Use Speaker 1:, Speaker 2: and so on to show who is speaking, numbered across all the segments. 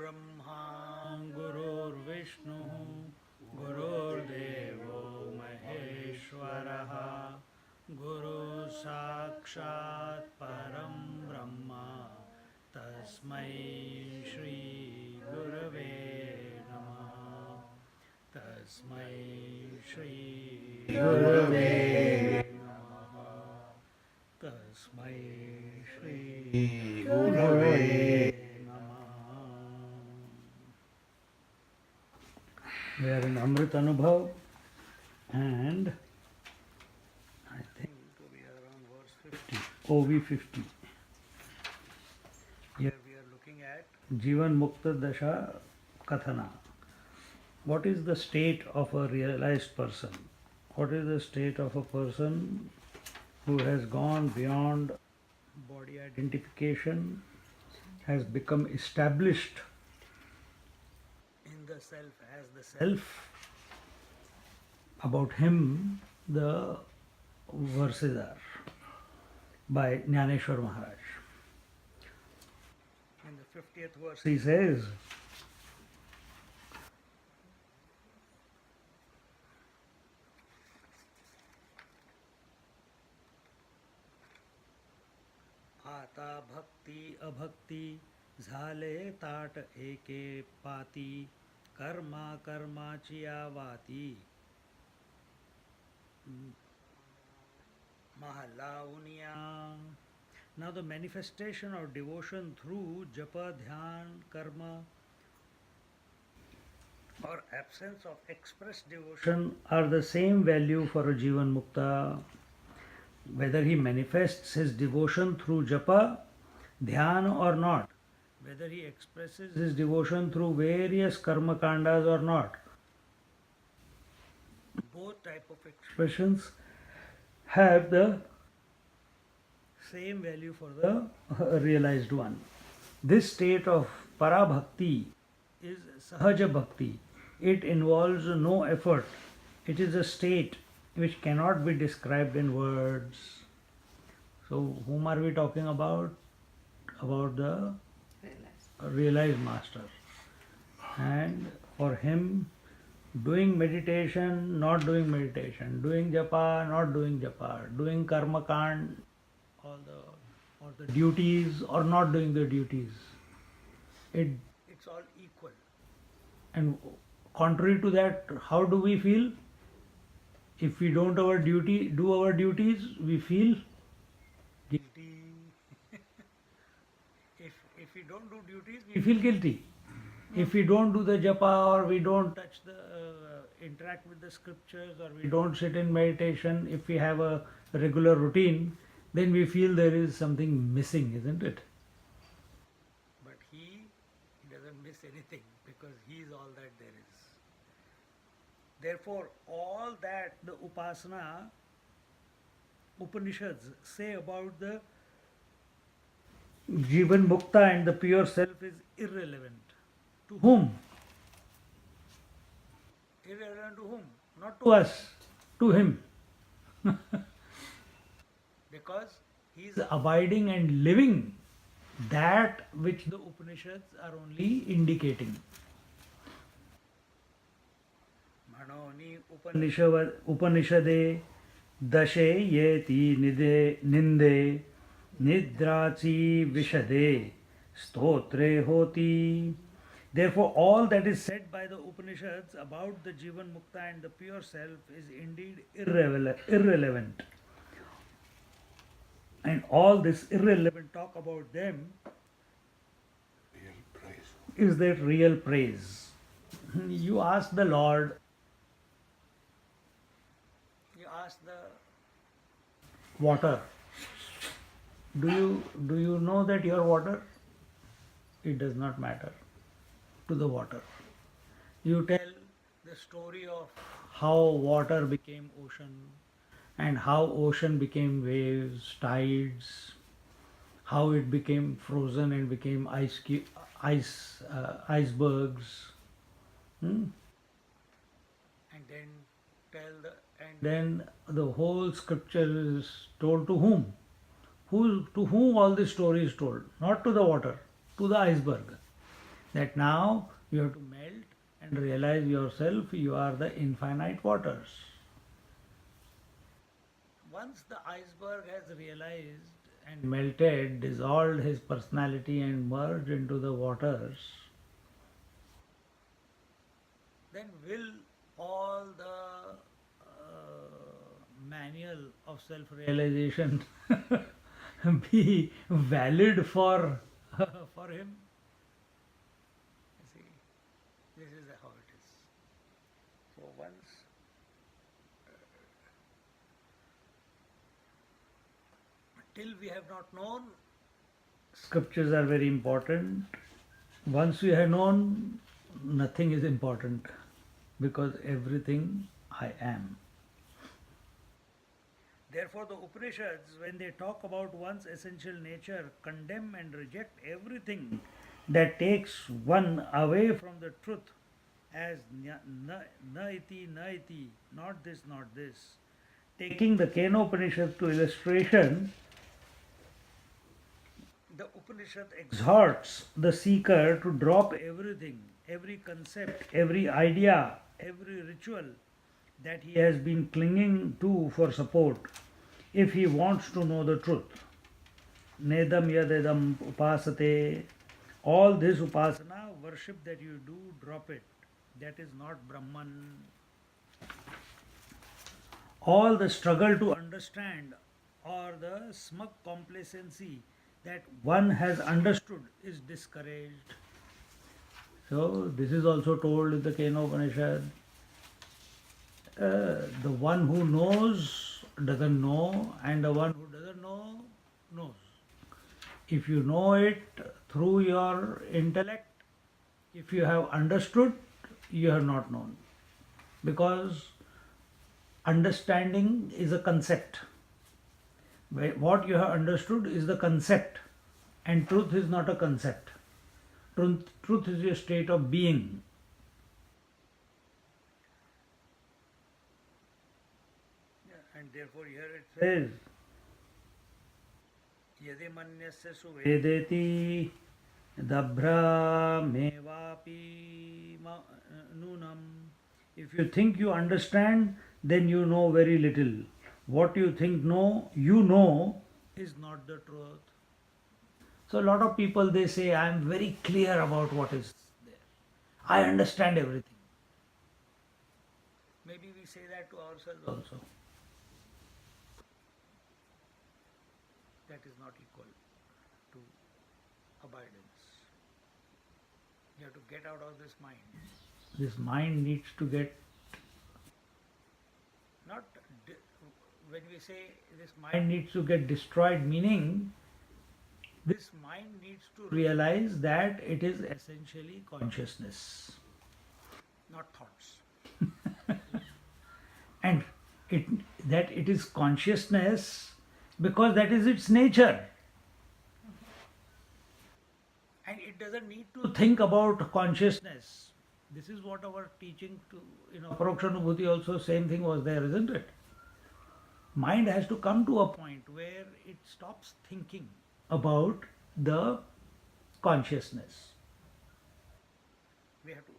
Speaker 1: Brahma Gururvishnu Gururdevo Maheshwaraha Guru Sakshat Param Brahma Tasmai Shri Gurave Namaha Tasmai Shri Gurave Namaha Tasmai Shri Gurave Namaha. We are in Amrutanubhava and I think we are on verse 50, OV 50. Here we are looking at Jivan Mukta Dasha Kathana. What is the state of a realized person? What is the state of a person who has gone beyond body identification, has become established in the self as the self? About him, the verses are by Jnaneshwar Maharaj. In the 50th verse, he says, आता भक्ति अभक्ति झाले ताट एके पाती Karma कर्माची आवाती Mahalaunia. Now the manifestation of devotion through japa, dhyan, karma or absence of expressed devotion are the same value for a Jivan Mukta, whether he manifests his devotion through japa, dhyan or not, whether he expresses his devotion through various karma kandas or not. Both type of expressions have the same value for the realized one. This state of parabhakti is sahaja bhakti. It involves no effort. It is a state which cannot be described in words. So whom are we talking about? About the realized master. And for him, doing meditation, not doing meditation, doing japa, not doing japa, doing karma kand, or the duties, or not doing the duties, it's all equal. And contrary to that, how do we feel? If we don't do our duties, we feel guilty. if we don't do duties, we feel guilty. If we don't do the japa, or we don't touch interact with the scriptures, or we don't sit in meditation, if we have a regular routine, then we feel there is something missing, isn't it? But he doesn't miss anything because he is all that there is. Therefore, all that the Upasana Upanishads say about the Jivan Mukta and the pure self is irrelevant. To whom? Irrelevant to whom? Not to us, to him. Because he is abiding and living that which the Upanishads are only indicating. Manoni Upanishade Dashe Yeti Ninde Nidrachi Vishade Stotre Hoti. Therefore, all that is said by the Upanishads about the Jivan Mukta and the pure self is indeed irrelevant. And all this irrelevant talk about them is that real praise. You ask the Lord, you ask the water, do you know that you are water? It does not matter to the water. You tell the story of how water became ocean and how ocean became waves, tides, how it became frozen and became icebergs. And then the whole scripture is told to whom? To whom all this story is told? Not to the water, to the iceberg. that now you have to melt and realize yourself you are the infinite waters. Once the iceberg has realized and melted, dissolved his personality and merged into the waters, then will all the manual of self-realization be valid for for him? You see, this is how it is. So once till we have not known, scriptures are very important. Once we have known, nothing is important because everything I am. Therefore, the Upanishads, when they talk about one's essential nature, condemn and reject everything that takes one away from the truth as na iti, not this, not this. Taking the Kenopanishad to illustration, the Upanishad exhorts the seeker to drop everything, every concept, every idea, every ritual that he has been clinging to for support if he wants to know the truth. Nedam yadedam upasate. All this upasana, worship that you do, drop it. That is not Brahman. All the struggle to understand or the smug complacency that one has understood is discouraged. So, this is also told in the Kenopanishad. The one who knows doesn't know, and the one who doesn't know knows. If you know it through your intellect, if you have understood, you have not known. Because understanding is a concept. What you have understood is the concept, and truth is not a concept. Truth is a state of being. And therefore here it says, Yadi manyasya suvedeti dabhra mevapi nunam. If you think you understand, then you know very little. What you think you know is not the truth. So a lot of people, they say, I am very clear about what is there. I understand everything. Maybe we say that to ourselves also. That is not equal to abidance. You have to get out of this mind. This mind needs to get, not when we say this mind needs to get destroyed, meaning this mind needs to realize that it is essentially consciousness, not thoughts. And that it is consciousness because that is its nature. And it doesn't need to think about consciousness. This is what our teaching to, Parakshanubhuti also, same thing was there, isn't it? Mind has to come to a point where it stops thinking about the consciousness. We have to.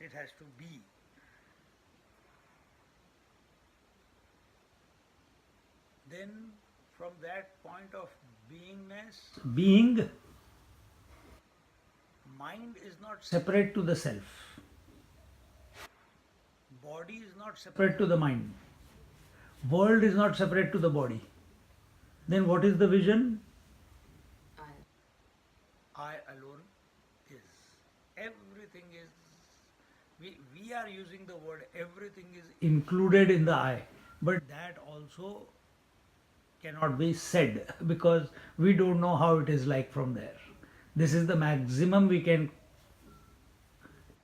Speaker 1: It has to be. Then from that point of being, mind is not separate to the self. Body is not separate to the mind. World is not separate to the body. Then what is the vision? I alone is. Everything is, we are using the word everything is included in the I. But that also cannot be said because we don't know how it is like from there. This is the maximum we can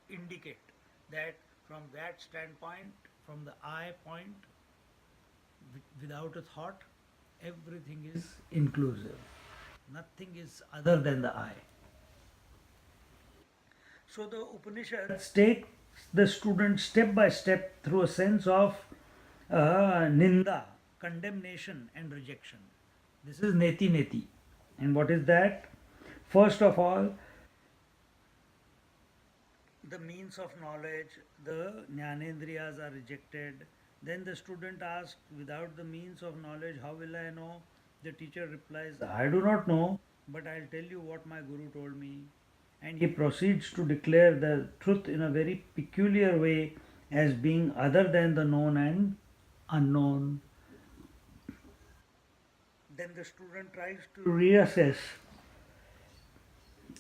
Speaker 1: indicate, that from that standpoint, from the I point, without a thought, everything is inclusive. Nothing is other than the I. So the Upanishads take the student step by step through a sense of ninda, condemnation and rejection. This is neti neti. And what is that? First of all, the means of knowledge, the jnanendriyas are rejected. Then the student asks, without the means of knowledge, how will I know? The teacher replies, I do not know, but I'll tell you what my guru told me. And he proceeds to declare the truth in a very peculiar way as being other than the known and unknown. Then the student tries to reassess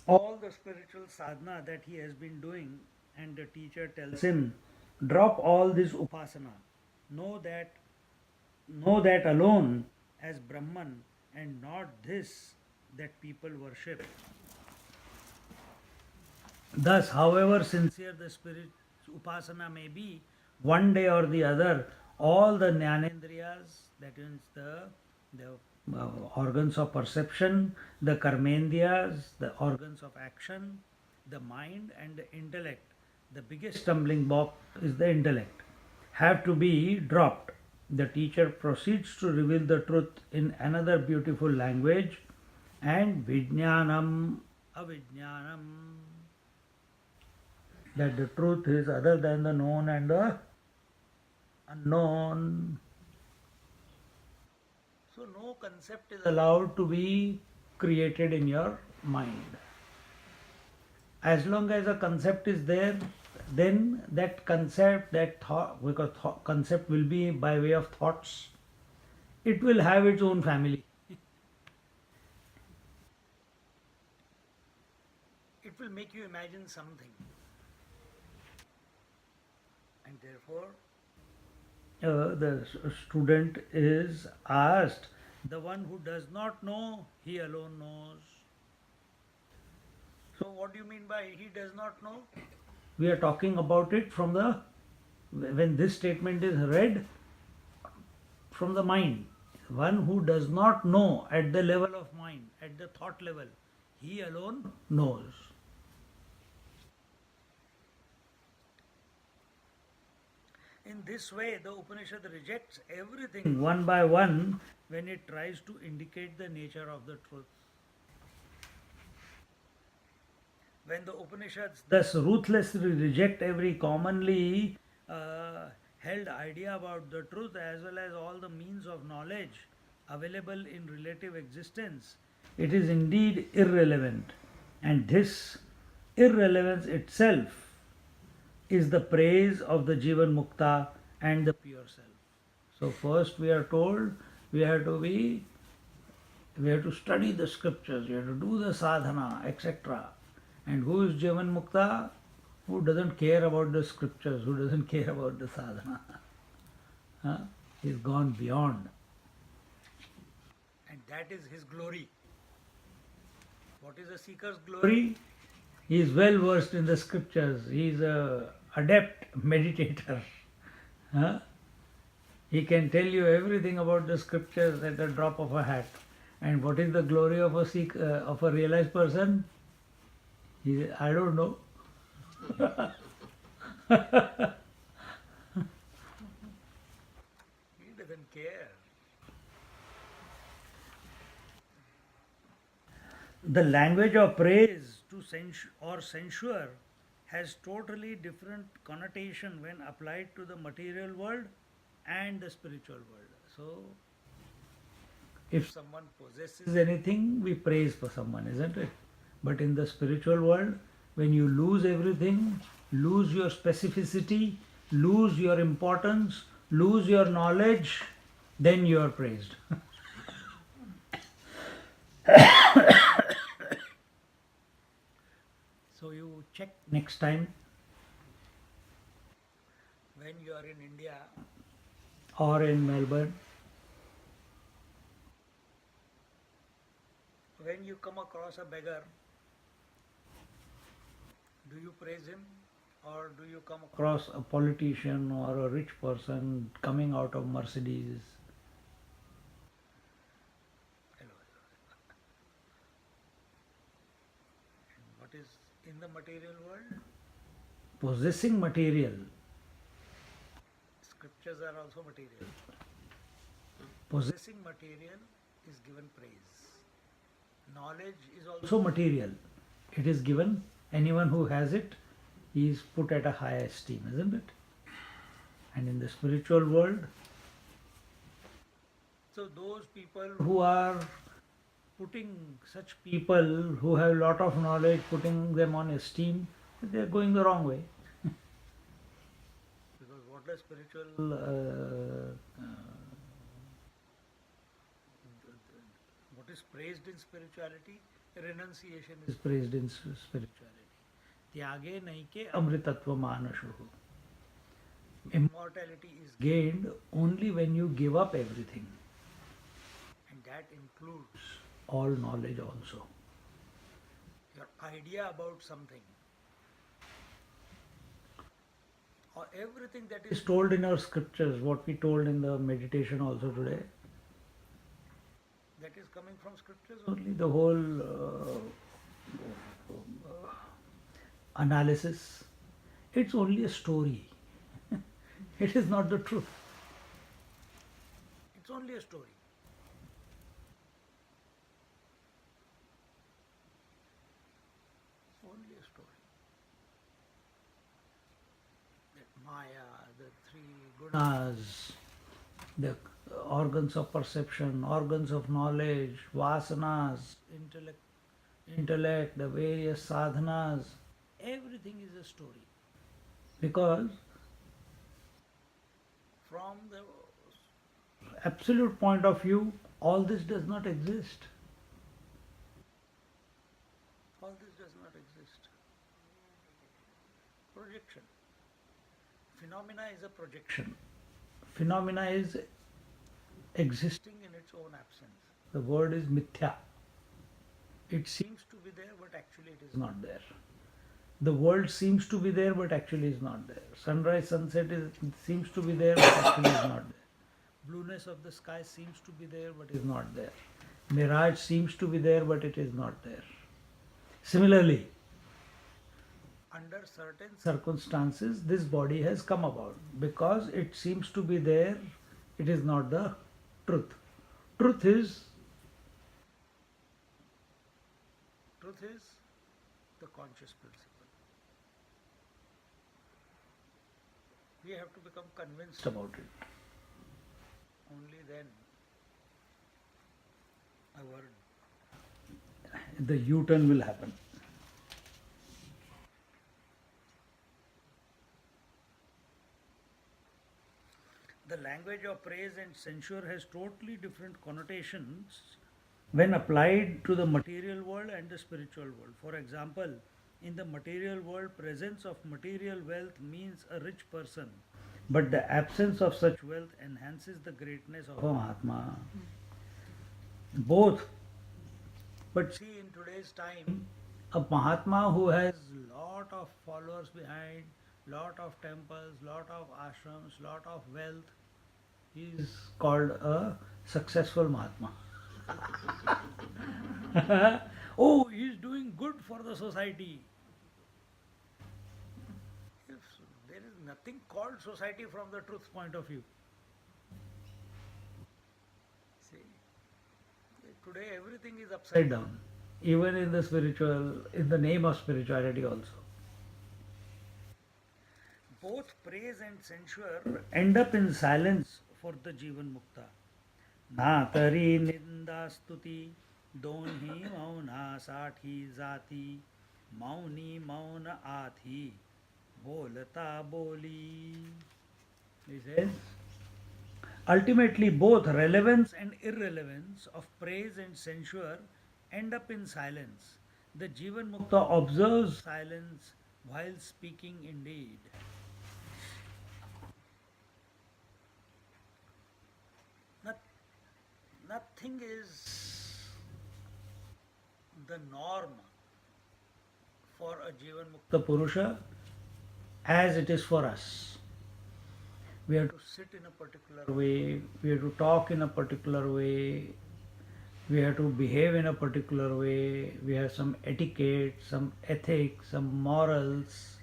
Speaker 1: all the spiritual sadhana that he has been doing, and the teacher tells him, drop all this upasana. Know that alone as Brahman, and not this that people worship. Thus, however sincere the spirit upasana may be, one day or the other, all the jnanendriyas, that means the organs of perception, the karmendriyas, the organs of action, the mind and the intellect, the biggest stumbling block is the intellect, have to be dropped. The teacher proceeds to reveal the truth in another beautiful language, and vijnanam avijnanam, that the truth is other than the known and the unknown. So no concept is allowed to be created in your mind. As long as a concept is there, then that concept, that thought, because concept will be by way of thoughts, it will have its own family. It will make you imagine something. And therefore, the student is asked, the one who does not know, he alone knows. So what do you mean by he does not know? We are talking about it from when this statement is read from the mind. One who does not know at the level of mind, at the thought level, he alone knows. In this way, the Upanishad rejects everything one by one when it tries to indicate the nature of the truth. When the Upanishads thus ruthlessly reject every commonly held idea about the truth as well as all the means of knowledge available in relative existence, it is indeed irrelevant. And this irrelevance itself is the praise of the Jivan Mukta and the pure self. So first we are told we have to study the scriptures, we have to do the sadhana, etc. And who is Jivan Mukta? Who doesn't care about the scriptures, who doesn't care about the sadhana. He's gone beyond. And that is his glory. What is a seeker's glory? He is well versed in the scriptures. He is an adept meditator. He can tell you everything about the scriptures at the drop of a hat. And what is the glory of a realized person? I don't know. He doesn't care. The language of praise or censure has totally different connotation when applied to the material world and the spiritual world. So, if someone possesses anything, we praise for someone, isn't it? But in the spiritual world, when you lose everything, lose your specificity, lose your importance, lose your knowledge, then you are praised. So you check next time when you are in India or in Melbourne, when you come across a beggar, do you praise him, or do you come across a politician or a rich person coming out of Mercedes? What is in the material world? Possessing material. Scriptures are also material. Possessing material is given praise. Knowledge is also material. It is given, anyone who has it is put at a high esteem, isn't it? And in the spiritual world, so those people who are putting such people who have lot of knowledge, putting them on esteem, they are going the wrong way. Because what the spiritual what is praised in spirituality, renunciation is praised in spirituality. Tyage naike amritatva manashuhu. Immortality is gained only when you give up everything. And that includes all knowledge also. Your idea about something. Or everything that is told in our scriptures, what we told in the meditation also today, that is coming from scriptures only. The whole analysis, it's only a story. It is not the truth. It's only a story. Only a story. That Maya, the three gunas, the organs of perception, organs of knowledge, vasanas, intellect, the various sadhanas, everything is a story. Because from the absolute point of view, all this does not exist. All this does not exist. Projection. Phenomena is a projection. Phenomena is existing in its own absence. The word is mithya. It seems to be there, but actually it is not there. The world seems to be there, but actually is not there. Sunrise, sunset seems to be there, but actually is not there. Blueness of the sky seems to be there, but is not there. Mirage seems to be there, but it is not there. Similarly, under certain circumstances, this body has come about. Because it seems to be there, it is not the truth. Truth is the conscious principle. We have to become convinced about it. Only then the U-turn will happen. The language of praise and censure has totally different connotations when applied to the material world and the spiritual world. For example, in the material world, presence of material wealth means a rich person, but the absence of such wealth enhances the greatness of a Mahatma. Both. But see, in today's time, a Mahatma who has lot of followers behind, lot of temples, lot of ashrams, lot of wealth, he is called a successful Mahatma. Oh, he is doing good for the society. There is nothing called society from the truth point of view. See, today everything is upside down, even in the spiritual, in the name of spirituality also. Both praise and censure end up in silence for the Jivan Mukta. Na tari ninda stuti, donhi mauna sathi zati, mauni mauna athi, bolata boli. He says, ultimately both relevance and irrelevance of praise and censure end up in silence. The Jivan Mukta observes silence while speaking indeed. Nothing is the norm for a Jivan Mukta Purusha as it is for us. We have to sit in a particular way, we have to talk in a particular way, we have to behave in a particular way, we have some etiquette, some ethics, some morals.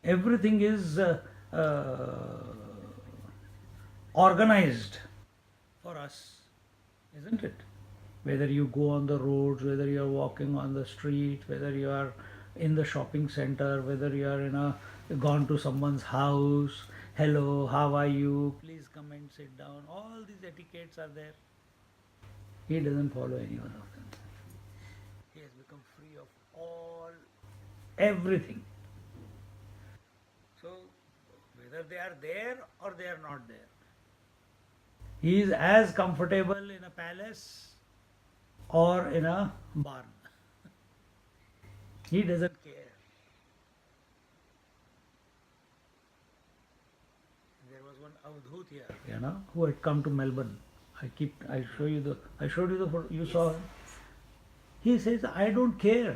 Speaker 1: Everything is organized for us, isn't it? Whether you go on the roads, whether you are walking on the street, whether you are in the shopping center, whether you are gone to someone's house, hello, how are you? Please come and sit down. All these etiquettes are there. He doesn't follow any one of them. He has become free of all everything. So whether they are there or they are not there, he is as comfortable in a palace or in a barn. He doesn't care. There was one Avdhut here, who had come to Melbourne. I showed you the photo. You saw him. He says, I don't care.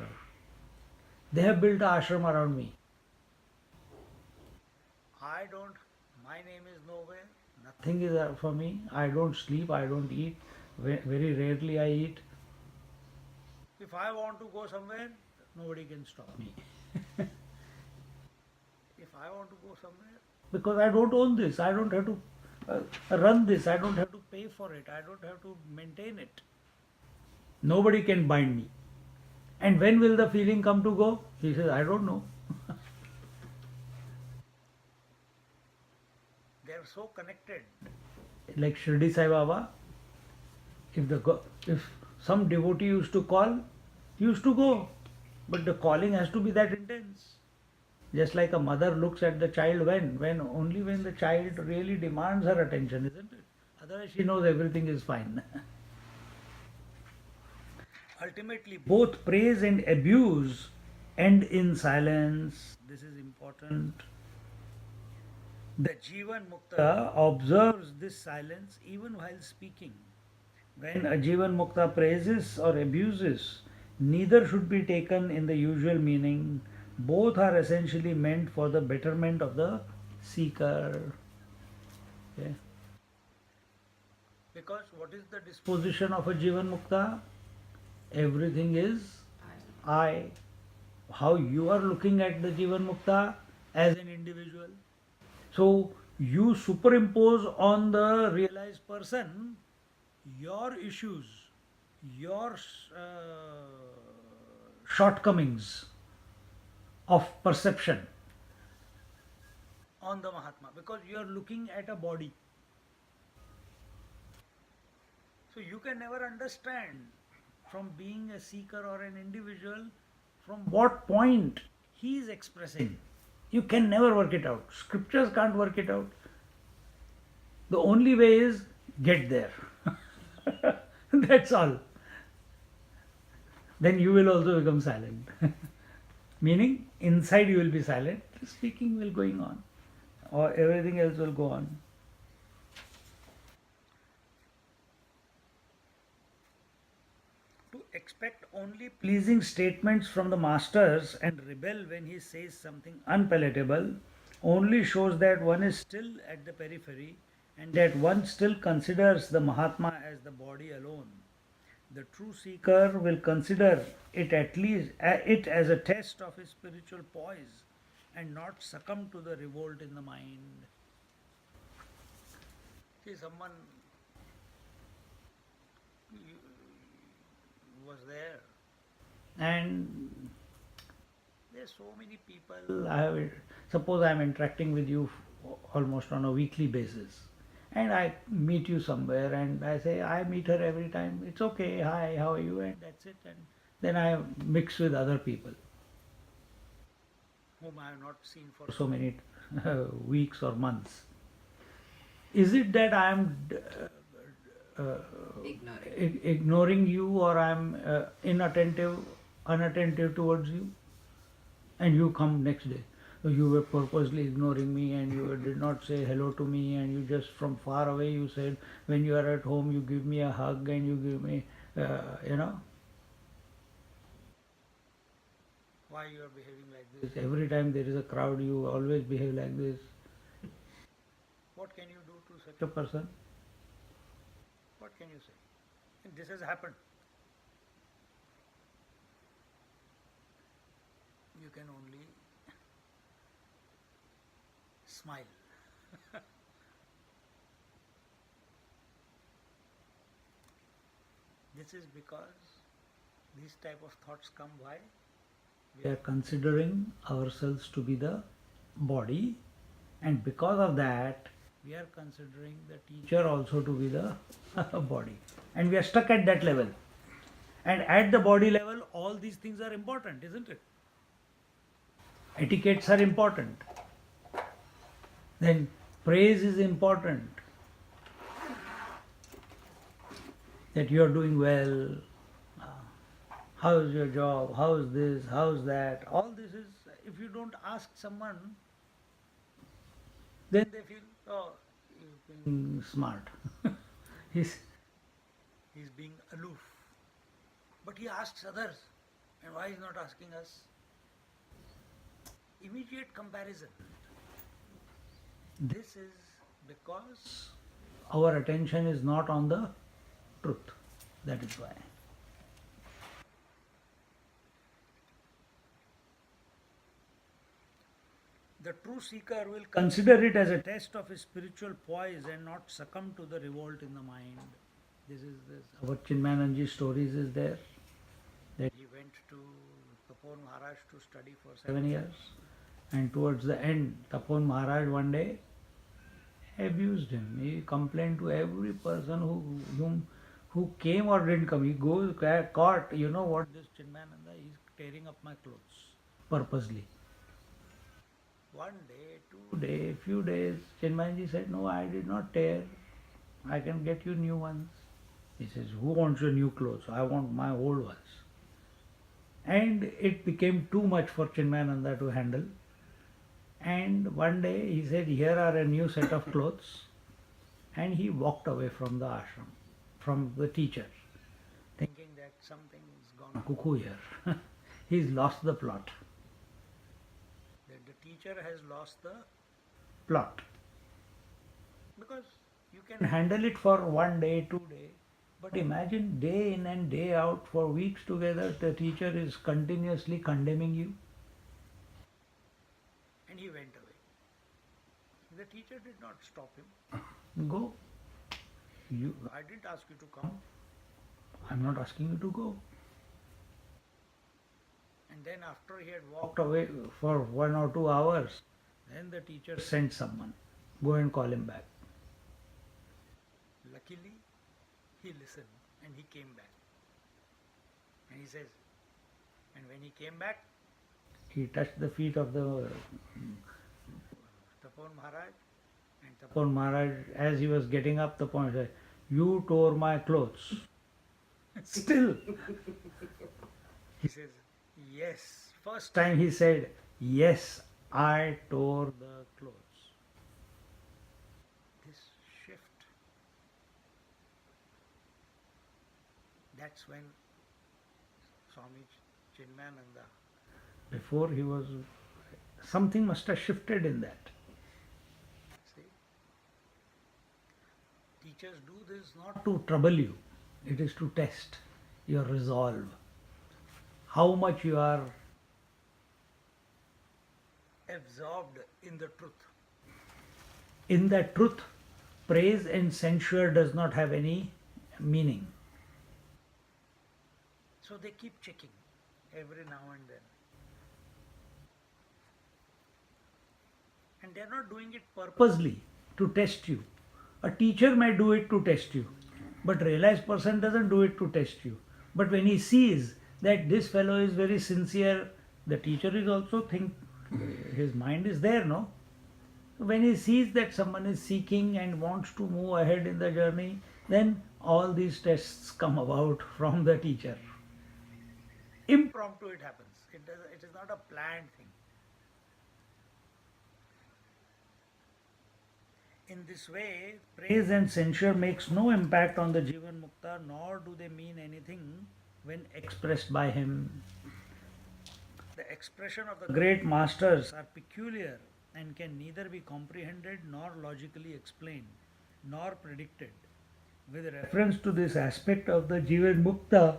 Speaker 1: They have built an ashram around me. My name is nowhere. Nothing is there for me. I don't sleep. I don't eat. Very rarely I eat. If I want to go somewhere, nobody can stop me. If I want to go somewhere, because I don't own this, I don't have to run this, I don't have to pay for it, I don't have to maintain it. Nobody can bind me. And when will the feeling come to go? He says, I don't know. They are so connected. Like Shirdi Sai Baba, if some devotee used to call, he used to go. But the calling has to be that intense. Just like a mother looks at the child only when the child really demands her attention, isn't it? Otherwise she knows everything is fine. Ultimately, both praise and abuse end in silence. This is important. The Jivan Mukta observes this silence even while speaking. When a Jivan Mukta praises or abuses, neither should be taken in the usual meaning. Both are essentially meant for the betterment of the seeker. Okay? Because what is the disposition of a Jivan Mukta? Everything is I. How you are looking at the Jivan Mukta as an individual. So you superimpose on the realized person your issues, your shortcomings of perception on the Mahatma, because you are looking at a body. So you can never understand from being a seeker or an individual from what point he is expressing. You can never work it out. Scriptures can't work it out. The only way is get there. That's all. Then you will also become silent. Meaning, inside you will be silent, speaking will going on, or everything else will go on. To expect only pleasing statements from the masters and rebel when he says something unpalatable only shows that one is still at the periphery and that one still considers the Mahatma as the body alone. The true seeker will consider it at least it as a test of his spiritual poise and not succumb to the revolt in the mind. See, someone was there, and there's so many people. Suppose I am interacting with you almost on a weekly basis, and I meet you somewhere and I say, I meet her every time, it's okay, hi, how are you, and that's it. And then I mix with other people whom I have not seen for so many weeks or months. Is it that I am ignoring you, or I am unattentive towards you, and you come next day? You were purposely ignoring me and you did not say hello to me, and you just from far away you said, when you are at home you give me a hug and you give me, why you are behaving like this? Every time there is a crowd you always behave like this. What can you do to such a person? What can you say? And this has happened. You can only smile. This is because these type of thoughts come why? We are considering ourselves to be the body, and because of that we are considering the teacher also to be the body, and we are stuck at that level. And at the body level all these things are important, isn't it? Etiquettes are important, then praise is important, that you are doing well, how is your job, how is this, how is that. All this is, if you don't ask someone, then they feel, oh, he's being smart. he's, he's being aloof. But he asks others, and why is not asking us? Immediate comparison. This is because our attention is not on the truth. That is why. The true seeker will consider it as a test of his spiritual poise and not succumb to the revolt in the mind. This is this. Our Chinmayananji stories is there, that he went to Tapon Maharaj to study for 7 years, and towards the end Tapon Maharaj one day abused him. He complained to every person who came or didn't come. He goes caught, you know what this Chinmayananda is tearing up my clothes purposely. One day, 2 days, few days, Chinmayanji said, no, I did not tear. I can get you new ones. He says, who wants your new clothes? I want my old ones. And it became too much for Chinmayananda to handle. And one day he said, here are a new set of clothes. And he walked away from the ashram, from the teacher, thinking that something is gone cuckoo here. He's lost the plot. That the teacher has lost the plot. Because you can handle it for 1 day, 2 days. But imagine day in and day out for weeks together, the teacher is continuously condemning you. And he went away. The teacher did not stop him. Go. I didn't ask you to come. I'm not asking you to go. And then after he had walked away for 1 or 2 hours, then the teacher sent someone. Go and call him back. Luckily, he listened and he came back. And he says, and when he came back, he touched the feet of the Tapon Maharaj. And Tapon Maharaj, as he was getting up, Tapon said, you tore my clothes. Still. He says, yes. First time he said, yes, I tore the clothes. This shift. That's when Swami Chinmayananda, before he was, something must have shifted in that. See? Teachers do this not to trouble you, it is to test your resolve. How much you are absorbed in the truth. In that truth, praise and censure does not have any meaning. So they keep checking every now and then. And they are not doing it purposely to test you. A teacher may do it to test you, but realized person doesn't do it to test you. But when he sees that this fellow is very sincere, the teacher is also his mind is there, no? When he sees that someone is seeking and wants to move ahead in the journey, then all these tests come about from the teacher. Impromptu it happens. It is not a planned thing. In this way, praise and censure makes no impact on the Jivan Mukta, nor do they mean anything when expressed by him. The expression of the great masters are peculiar and can neither be comprehended nor logically explained, nor predicted. With reference to this aspect of the Jivan Mukta,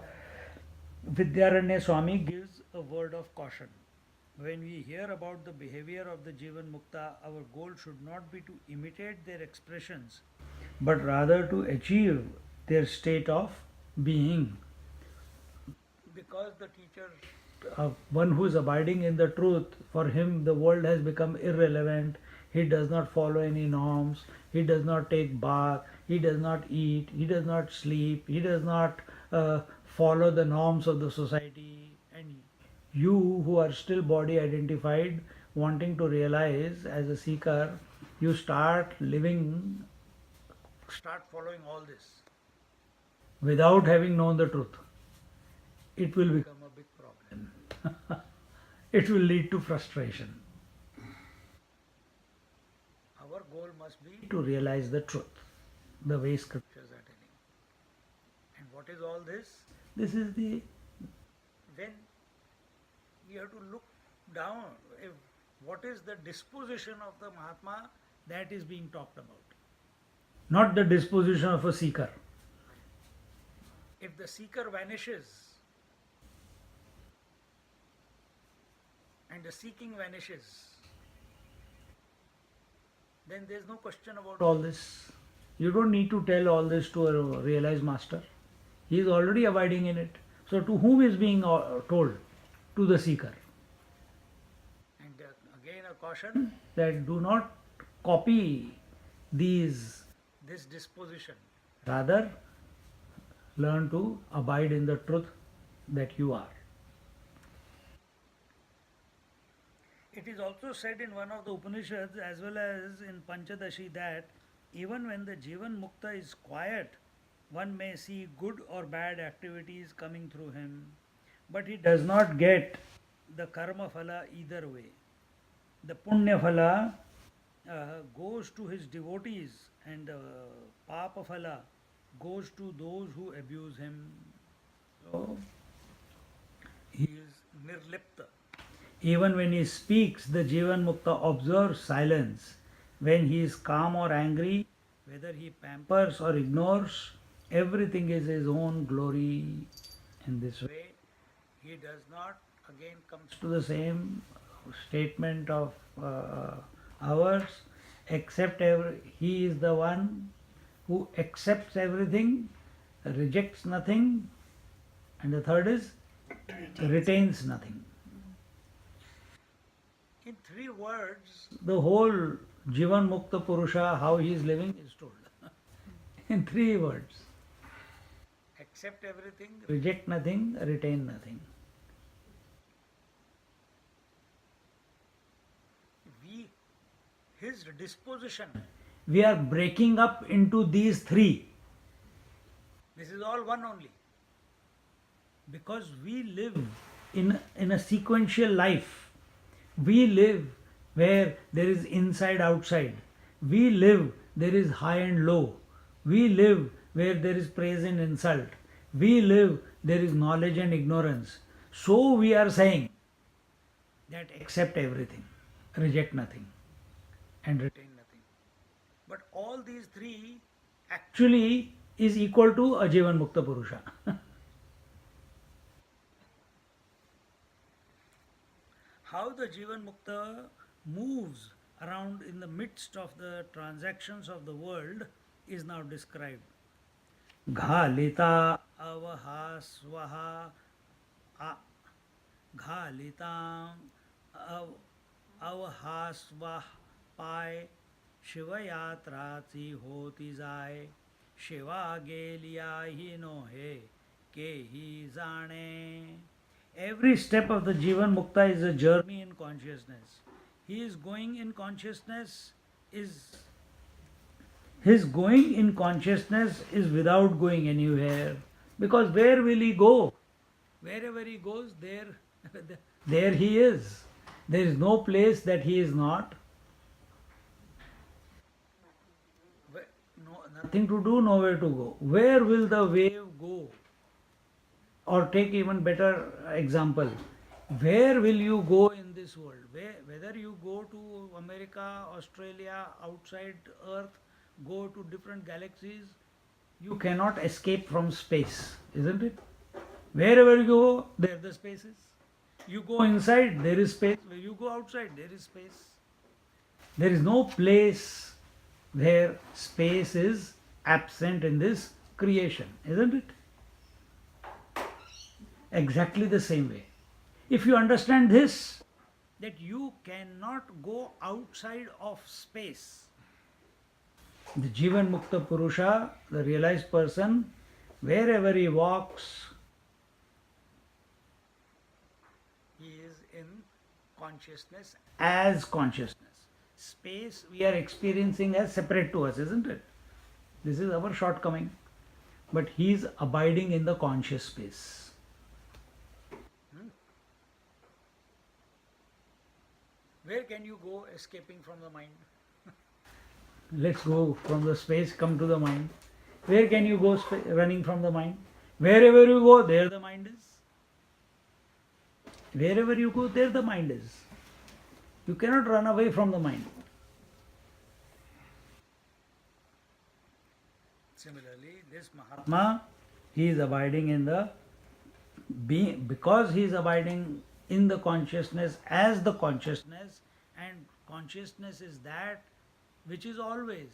Speaker 1: Vidyaranya Swami gives a word of caution. When we hear about the behavior of the Jivan Mukta, our goal should not be to imitate their expressions, but rather to achieve their state of being. Because the teacher, one who is abiding in the truth, for him the world has become irrelevant. He does not follow any norms. He does not take bath. He does not eat. He does not sleep. He does not follow the norms of the society. And you who are still body identified, wanting to realize as a seeker, you start living, start following all this without having known the truth. It will become a big problem. It will lead to frustration. Our goal must be to realize the truth, the way scriptures are telling. And what is all this? This is the, when we have to look down, what is the disposition of the Mahatma that is being talked about. Not the disposition of a seeker. If the seeker vanishes, and the seeking vanishes, then there is no question about all this. You don't need to tell all this to a realized master. He is already abiding in it. So to whom is being told? To the seeker. And again a caution that do not copy this disposition. Rather, learn to abide in the truth that you are. It is also said in one of the Upanishads as well as in Panchadashi that even when the Jivan Mukta is quiet, one may see good or bad activities coming through him, but he does not get the karma phala either way. The punya phala goes to his devotees and the papa phala goes to those who abuse him. So he is nirlipta. Even when he speaks, the Jivan Mukta observes silence. When he is calm or angry, whether he pampers or ignores, everything is his own glory. In this way, he does not, again comes to the same statement of ours, he is the one who accepts everything, rejects nothing, and the third is retains nothing. In 3 words, the whole Jivan Mukta Purusha, how he is living, is told. In 3 words. Accept everything, reject nothing, retain nothing. His disposition, we are breaking up into these 3. This is all one only. Because we live in a sequential life. We live where there is inside outside. We live there is high and low. We live where there is praise and insult. We live there is knowledge and ignorance. So we are saying that accept everything, reject nothing, and retain nothing. But all these 3 actually is equal to a Jivan Mukta Purusha. How the Jivan Mukta moves around in the midst of the transactions of the world is now described. Ghalita avahasvaha Ghalita avahasvah pai Shivayatraci hoti jai Shiva gelia hi no he ke hi jane. Every step of the Jivan Mukta is a journey in consciousness. He is going in consciousness his going in consciousness is without going anywhere. Because where will he go? Wherever he goes, there he is. There is no place that he is not. Nothing to do, nowhere to go. Where will the wave go? Or take even better example. Where will you go in this world? Whether you go to America, Australia, outside Earth, go to different galaxies, you cannot escape from space, isn't it? Wherever you go, there the space is. You go inside, there is space. Where you go outside, there is space. There is no place where space is absent in this creation, isn't it? exactly the same way. If you understand this, that you cannot go outside of space. The Jivan Mukta Purusha, the realized person, wherever he walks, he is in consciousness as consciousness. Space we are experiencing as separate to us, isn't it? This is our shortcoming. But he is abiding in the conscious space. Where can you go escaping from the mind? Let's go from the space, come to the mind. Where can you go running from the mind? Wherever you go, there the mind is. Wherever you go, there the mind is. You cannot run away from the mind. Similarly, this Mahatma, he is abiding in the being, because he is abiding in the consciousness as the consciousness, and consciousness is that which is always,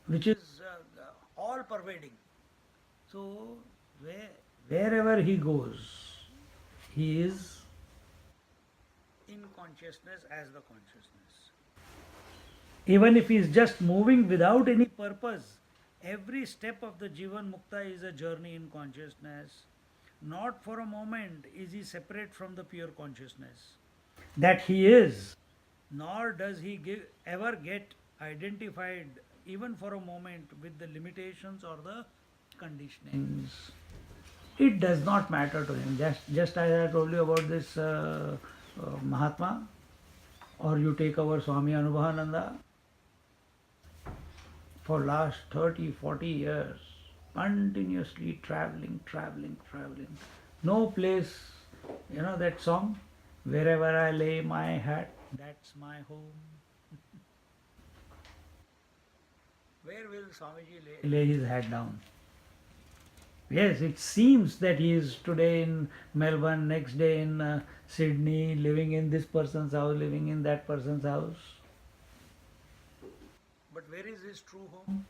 Speaker 1: which is all pervading. So, wherever he goes, he is in consciousness as the consciousness. Even if he is just moving without any purpose, every step of the Jivan Mukta is a journey in consciousness. Not for a moment is he separate from the pure consciousness that he is, nor does he ever get identified even for a moment with the limitations or the conditionings. It does not matter to him. Just as I told you about this Mahatma, or you take our Swami Anubhavananda, for last 30, 40 years, continuously traveling. No place, you know that song, wherever I lay my hat, that's my home. Where will Swamiji lay his hat down? Yes, it seems that he is today in Melbourne, next day in Sydney, living in this person's house, living in that person's house. But where is his true home?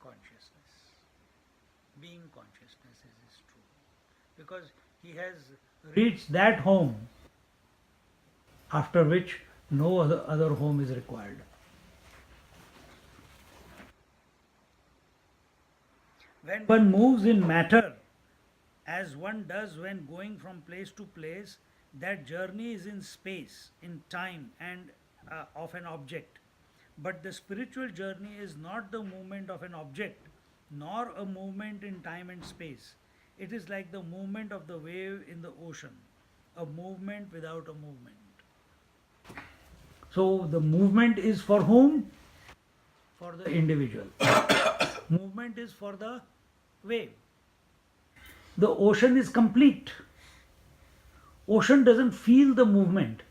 Speaker 1: Consciousness. Being consciousness is his true home. Because he has reached that home after which no other home is required. When one moves in matter, as one does when going from place to place, that journey is in space, in time, and of an object. But the spiritual journey is not the movement of an object, nor a movement in time and space. It is like the movement of the wave in the ocean, a movement without a movement. So the movement is for whom? For the individual. Movement is for the wave. The ocean is complete. Ocean doesn't feel the movement.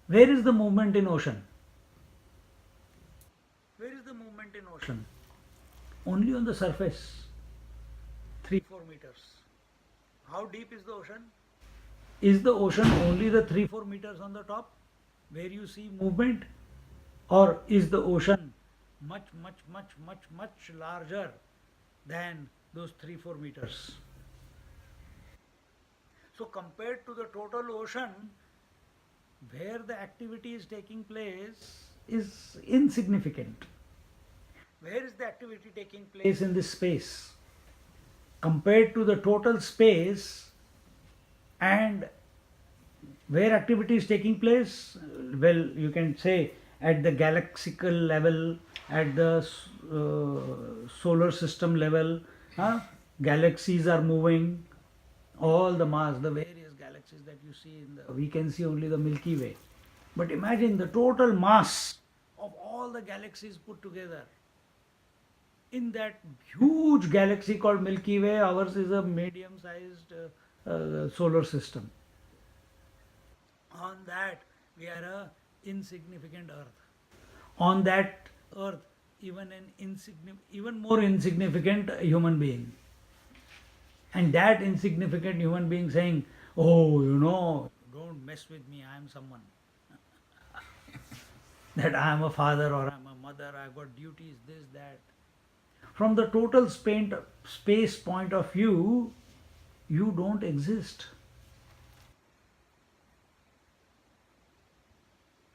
Speaker 1: Where is the movement in ocean? Where is the movement in ocean? Only on the surface. 3-4 meters. How deep is the ocean? Is the ocean only the 3-4 meters on the top where you see movement? Or is the ocean much larger than those 3-4 meters? So compared to the total ocean, where the activity is taking place is insignificant. Where is the activity taking place in this space? Compared to the total space, and where activity is taking place, well, you can say at the galaxical level, at the solar system level, galaxies are moving, all the mass, the various galaxies that you see, we can see only the Milky Way. But imagine the total mass of all the galaxies put together. In that huge galaxy called Milky Way, ours is a medium-sized solar system. On that, we are a insignificant Earth. On that Earth, even more insignificant human being. And that insignificant human being saying, oh, don't mess with me, I am someone. That I am a father or I am a mother, I have got duties, this, that. From the total space point of view, you don't exist.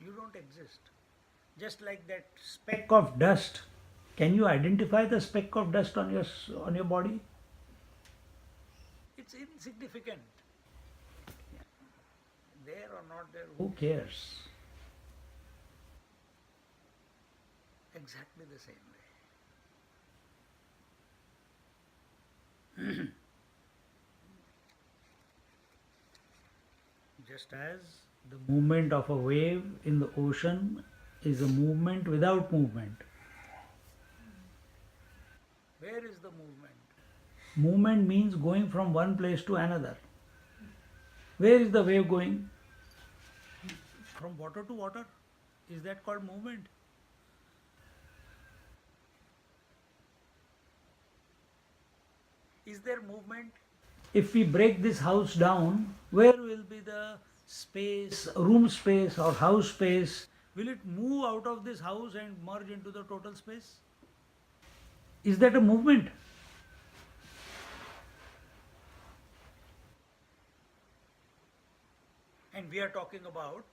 Speaker 1: You don't exist. Just like that speck of dust. Can you identify the speck of dust on your body? It's insignificant. There or not there, who cares? Exactly the same way. Just as the movement of a wave in the ocean is a movement without movement. Where is the movement? Movement means going from one place to another. Where is the wave going? From water to water. Is that called movement? Is there movement? If we break this house down, where will be the space, room space or house space? Will it move out of this house and merge into the total space? Is that a movement? And we are talking about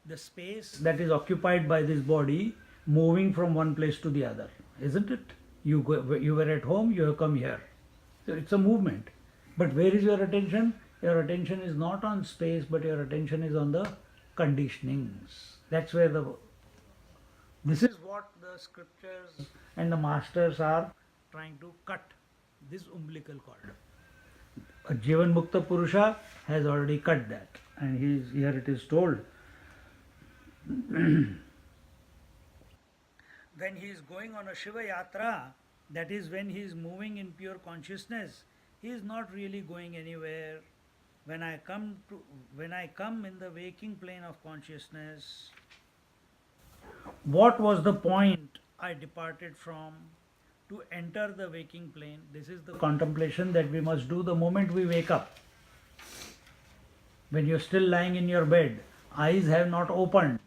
Speaker 1: the space that is occupied by this body moving from one place to the other, isn't it? You were at home, you have come here. So it's a movement. But where is your attention? Your attention is not on space, but your attention is on the conditionings. That's where this is what the scriptures and the masters are trying to cut, this umbilical cord. A Jivan Mukta Purusha has already cut that, and here it is told. When he is going on a Shiva Yatra, that is when he is moving in pure consciousness, he is not really going anywhere. When I come in the waking plane of consciousness, what was the point I departed from to enter the waking plane? This is the contemplation that we must do the moment we wake up. When you're still lying in your bed, eyes have not opened.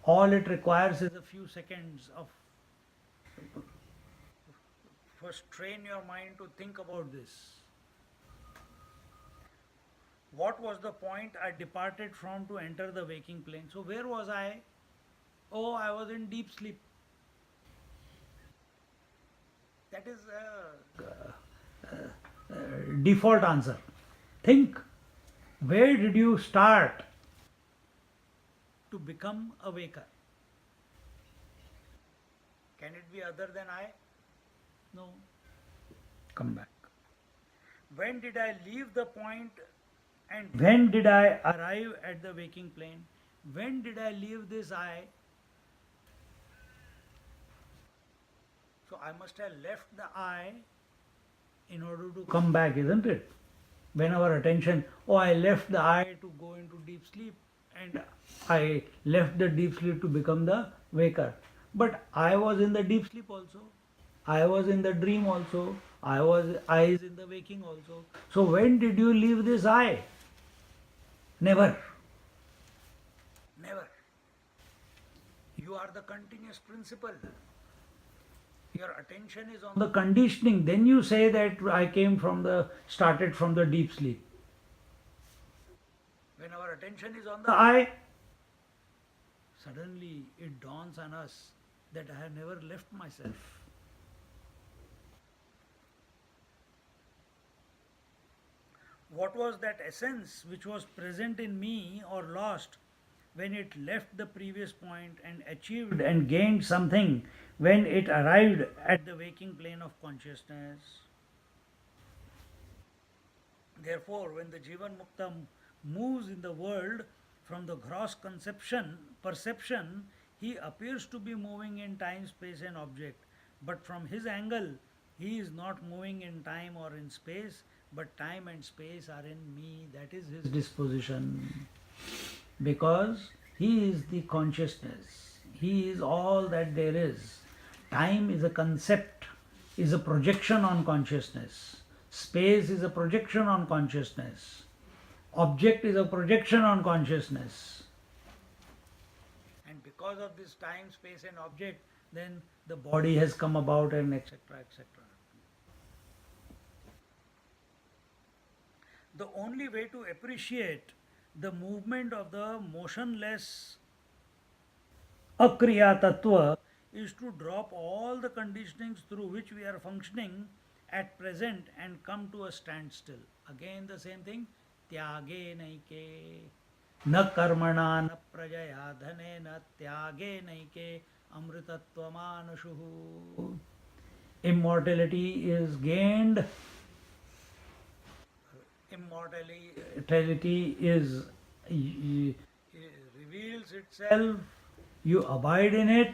Speaker 1: All it requires is a few seconds of first train your mind to think about this. What was the point I departed from to enter the waking plane? So where was I? Oh, I was in deep sleep. That is a default answer. Think, where did you start to become a waker? Can it be other than I? No. Come back. When did I leave the point and when did I arrive at the waking plane? When did I leave this I? So I must have left the I in order to come back, isn't it? When our attention, I left the I to go into deep sleep and I left the deep sleep to become the waker. But I was in the deep sleep also. I was in the dream also. I is in the waking also. So when did you leave this I? Never. Never. You are the continuous principle. Your attention is on the conditioning. Then you say that I started from the deep sleep. When our attention is on the I, suddenly it dawns on us that I have never left myself. What was that essence which was present in me or lost when it left the previous point and achieved and gained something when it arrived at the waking plane of consciousness? Therefore, when the Jivan Mukta moves in the world from the gross perception, he appears to be moving in time, space and object. But from his angle, he is not moving in time or in space, but time and space are in me. That is his disposition. Because he is the consciousness. He is all that there is. Time is a concept, is a projection on consciousness. Space is a projection on consciousness. Object is a projection on consciousness. And because of this time, space and object, then the body has come about, and etc. etc. The only way to appreciate the movement of the motionless Akriya Tattva is to drop all the conditionings through which we are functioning at present and come to a standstill. Again, the same thing. Tyage naike na karmana na prajaya dhane na tyage naike amrutatvamanushuhu. Immortality is gained. Immortality is reveals itself. You abide in it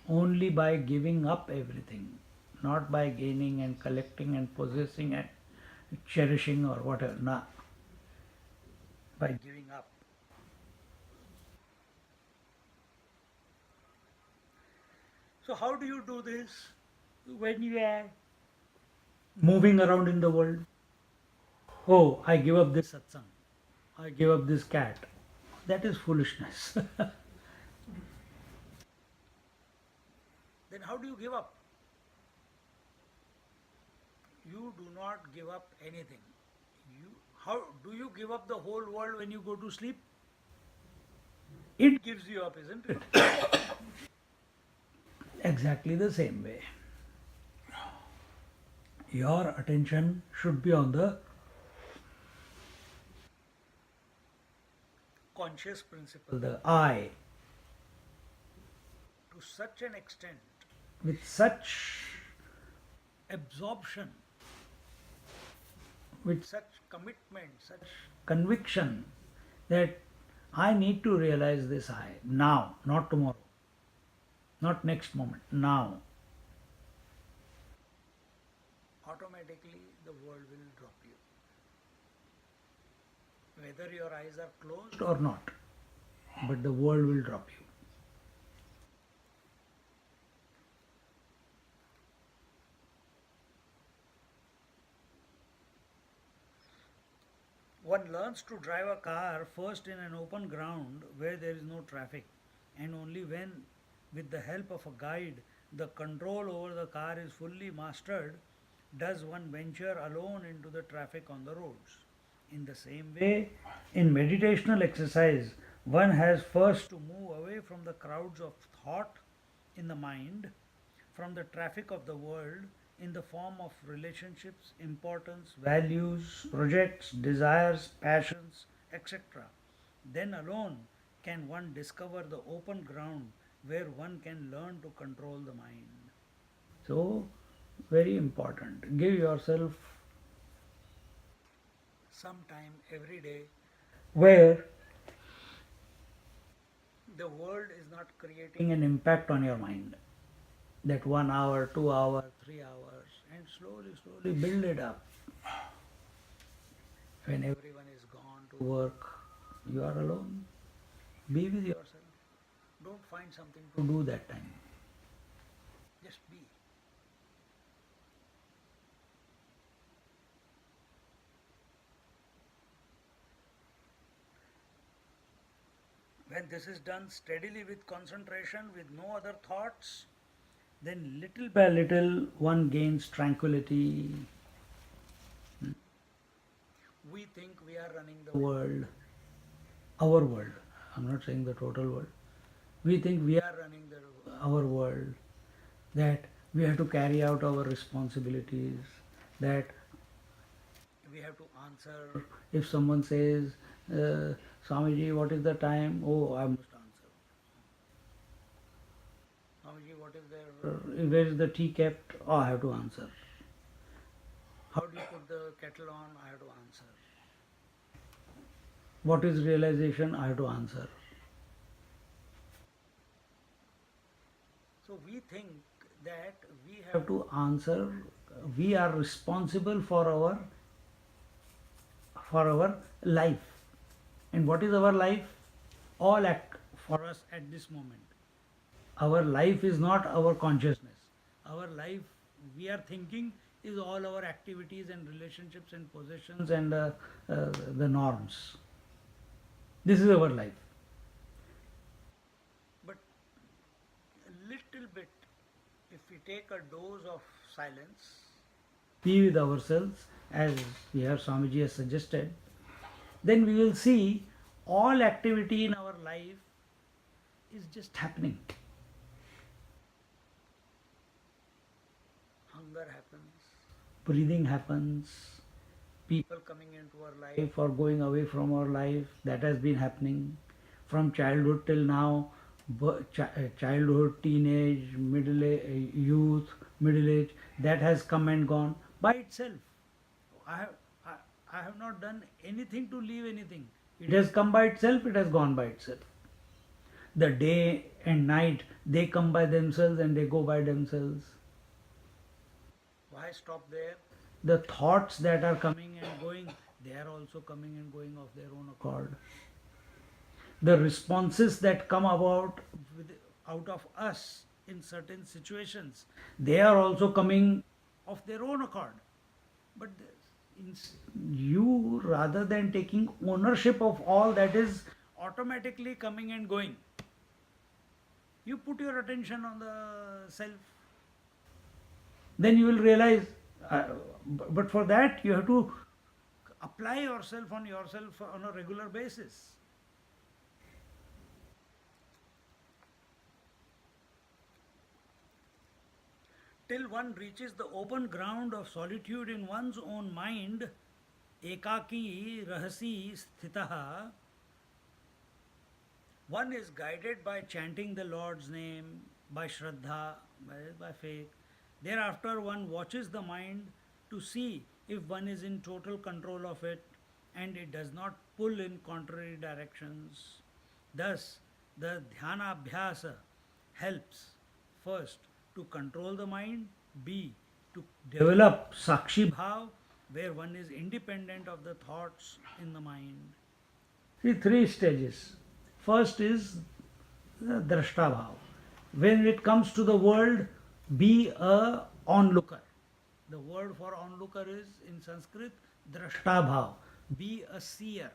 Speaker 1: only by giving up everything, not by gaining and collecting and possessing and cherishing or whatever. Nah, by giving up. So, how do you do this when you are moving around in the world? Oh, I give up this satsang. I give up this cat. That is foolishness. Then how do you give up? You do not give up anything. How do you give up the whole world when you go to sleep? It gives you up, isn't it? Exactly the same way. Your attention should be on the conscious principle, the I, to such an extent, with such absorption, with such commitment, such conviction that I need to realize this I now, not tomorrow, not next moment, now. Automatically the world will drop you. Whether your eyes are closed or not, but the world will drop you. One learns to drive a car first in an open ground where there is no traffic, and only when, with the help of a guide, the control over the car is fully mastered, does one venture alone into the traffic on the roads. In the same way, in meditational exercise, one has first to move away from the crowds of thought in the mind, from the traffic of the world in the form of relationships, importance, values, projects, desires, passions, etc. Then alone can one discover the open ground where one can learn to control the mind. So, very important. Give yourself some time every day where the world is not creating an impact on your mind. That 1 hour, 2 hours, 3 hours, and slowly build it up. When everyone is gone to work, you are alone. Be with yourself. Don't find something to do that time. Just be. When this is done steadily with concentration, with no other thoughts, then little by little one gains tranquility. We think we are running the world, our world. I'm not saying the total world. We think we are running our world, that we have to carry out our responsibilities, that we have to answer. If someone says, Swamiji, what is the time? Oh, I must answer. Swamiji, what is there? Where is the tea kept? Oh, I have to answer. How do you put the kettle on? I have to answer. What is realization? I have to answer. So we think that we have to answer. We are responsible for our life. And what is our life? All act for us at this moment. Our life is not our consciousness. Our life, we are thinking, is all our activities and relationships and possessions and the norms. This is our life. But a little bit if we take a dose of silence, be with ourselves, as here Swamiji has suggested, then we will see all activity in our life is just happening. Hunger happens, breathing happens, people coming into our life or going away from our life, that has been happening from childhood till now. Childhood, teenage, middle age, youth, middle age, that has come and gone by itself. I have, I have not done anything to leave anything. It has come by itself, it has gone by itself. The day and night, they come by themselves and they go by themselves. Why stop there? The thoughts that are coming and going, they are also coming and going of their own accord. The responses that come out of us in certain situations, they are also coming of their own accord. But you, rather than taking ownership of all that is automatically coming and going, you put your attention on the self. Then you will realize, but for that you have to apply yourself on a regular basis. Till one reaches the open ground of solitude in one's own mind, ekaki rahasi sthitaha, one is guided by chanting the Lord's name, by shraddha, by faith. Thereafter one watches the mind to see if one is in total control of it and it does not pull in contrary directions. Thus, the dhyana abhyasa helps first to control the mind, B, to develop sakshi bhav, where one is independent of the thoughts in the mind. See, three stages. First is the drashta bhav. When it comes to the world, be a onlooker. The word for onlooker is in Sanskrit drashta bhav. Be a seer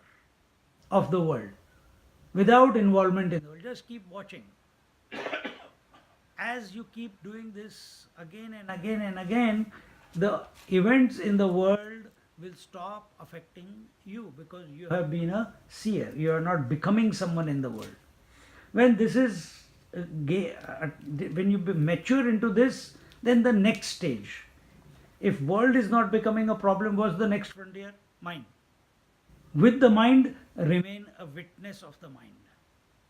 Speaker 1: of the world without involvement in the world. Just keep watching. As you keep doing this again and again and again, the events in the world will stop affecting you because you have been a seer. You are not becoming someone in the world. When this is when you mature into this, then the next stage. If world is not becoming a problem, what's the next frontier? Mind. With the mind, remain a witness of the mind.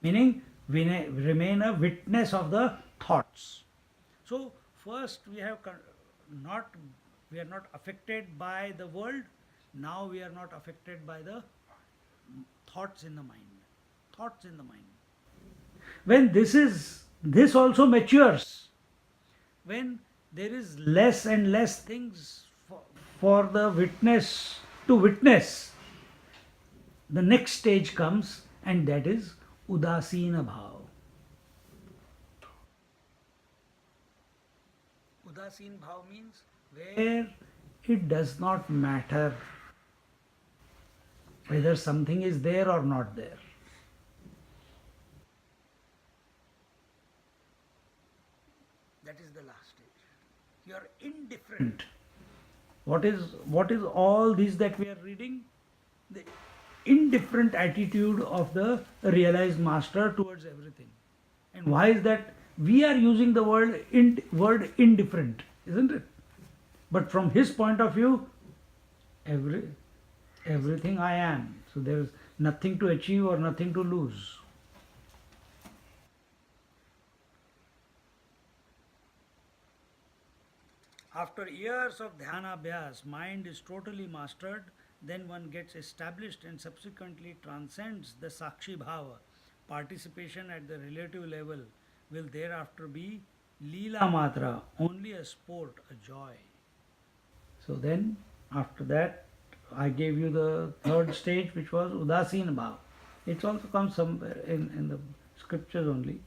Speaker 1: Meaning, remain a witness of the thoughts. So first we are not affected by the world. Now we are not affected by the thoughts in the mind. Thoughts in the mind. When this also matures, when there is less and less things for the witness to witness, the next stage comes, and that is udasina bhav. Udasin bhav means where it does not matter whether something is there or not there. That is the last stage. You are indifferent. What is all this that we are reading? The indifferent attitude of the realized master towards everything. And why is that? We are using the word indifferent, isn't it? But from his point of view, everything I am. So there is nothing to achieve or nothing to lose. After years of dhyana abhyas, mind is totally mastered, then one gets established and subsequently transcends the sakshi bhava. Participation at the relative level will thereafter be leela matra, only a sport, a joy. So then, after that, I gave you the third stage, which was udasin bhav. It also comes somewhere in the scriptures only.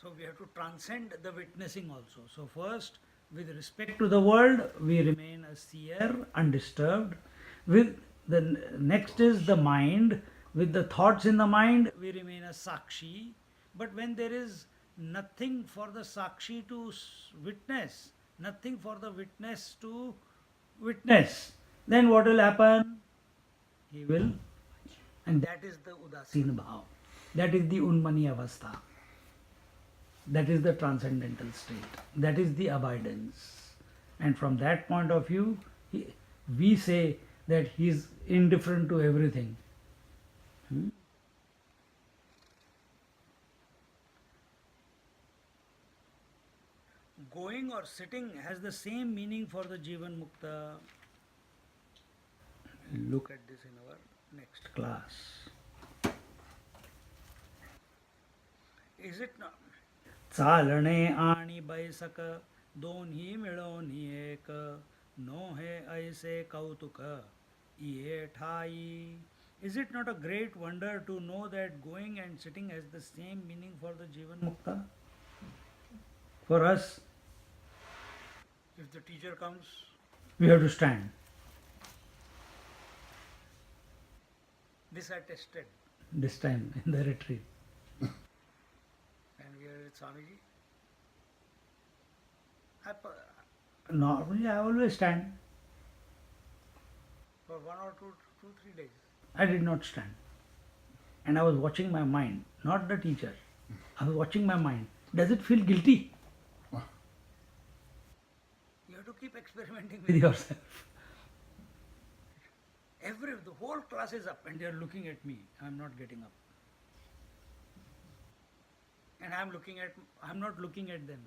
Speaker 1: So we have to transcend the witnessing also. So first, with respect to the world, we remain a seer, undisturbed. With the next is the mind. With the thoughts in the mind, we remain a sakshi. But when there is nothing for the Sakshi to witness, nothing for the witness to witness, then what will happen? He will, and that is the Udasin Bhav. That is the Unmani Avastha. That is the transcendental state. That is the abidance. And from that point of view, we say that he is indifferent to everything. Going or sitting has the same meaning for the Jivan Mukta. Look at this in our next class. Is it not? चालणे आणि बैसक दोन्ही मिळून एक no हे ऐसे कौतुक ये ठाई. Is it not a great wonder to know that going and sitting has the same meaning for the Jivan Mukta? For us, if the teacher comes, we have to stand. This I tested this time in the retreat. And we are with Swamiji. Normally I always stand. For 1 or 3 days. I did not stand. And I was watching my mind, not the teacher. I was watching my mind. Does it feel guilty? You have to keep experimenting with yourself. The whole class is up and they are looking at me. I am not getting up. And I am not looking at them,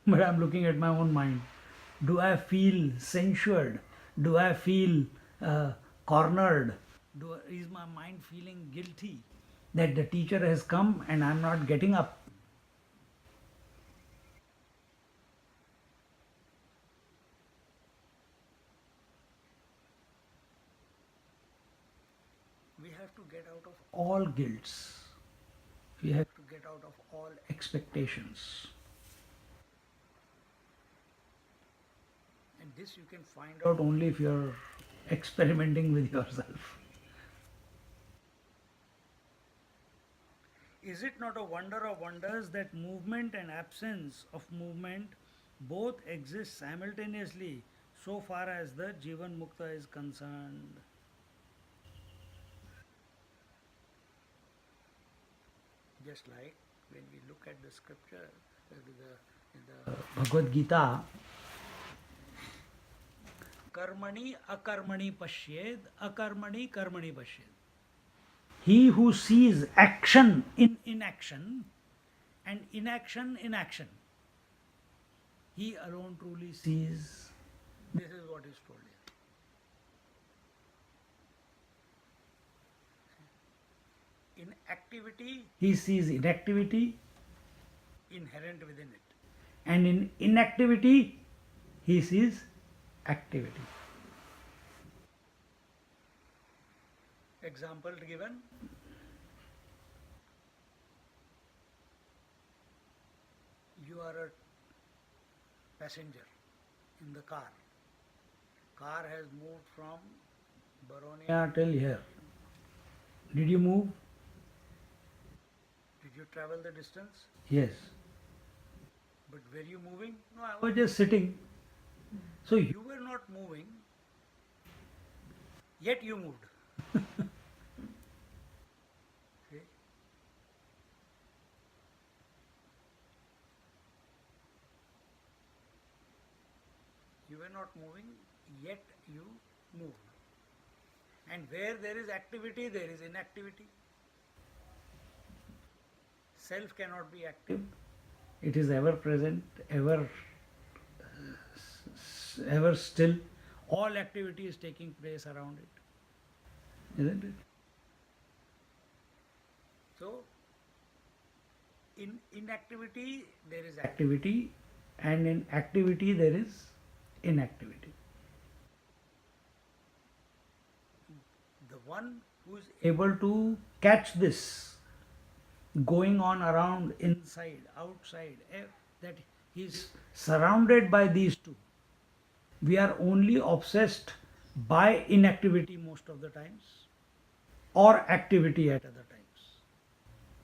Speaker 1: but I am looking at my own mind. Do I feel censured? Do I feel cornered? Is my mind feeling guilty that the teacher has come and I am not getting up? We have to get out of all guilts. We have to get out of all expectations. And this you can find out only if you are experimenting with yourself. Is it not a wonder of wonders that movement and absence of movement both exist simultaneously so far as the Jivan Mukta is concerned? Just like when we look at the scripture in the Bhagavad Gita, karmani akarmani pashyed, akarmani karmani pashyed. He who sees action in inaction and inaction in action, he alone truly sees. This is what is told here. In activity, he sees inactivity inherent within it. And in inactivity, he sees activity. Example given. You are a passenger in the car. Car has moved from Baronia till here. Did you move? Did you travel the distance? Yes. But were you moving? No, I was just sitting. So you were not moving, yet you moved. See? You were not moving, yet you moved. And where there is activity, there is inactivity. Self cannot be active. It is ever present, ever still. All activity is taking place around it. Isn't it? So, in inactivity there is activity, and in activity there is inactivity. The one who is able to catch this going on around, inside, outside, that he is surrounded by these two. We are only obsessed by inactivity most of the times, or activity at other times.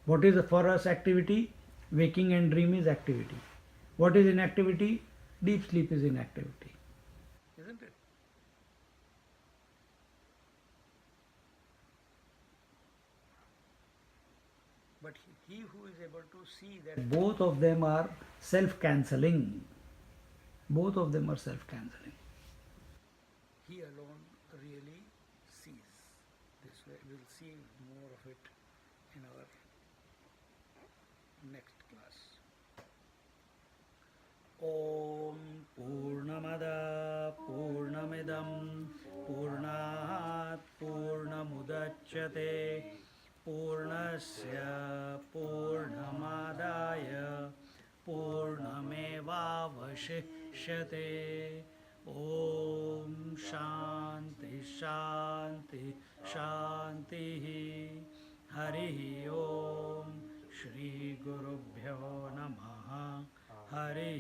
Speaker 1: What is for us activity? Waking and dream is activity. What is inactivity? Deep sleep is inactivity. Isn't it? But he who is able to see that both of them are self cancelling, both of them are self cancelling, he alone really sees. This way we'll see more of it in our next class. Om Purnamada Purnamidam Purnat Purnamudachyate Purnasya Purnamadaya Purnamevavashishyate. Om Shanti Shanti Shanti. Hari Om Shri Gurubhyo Namaha. Hari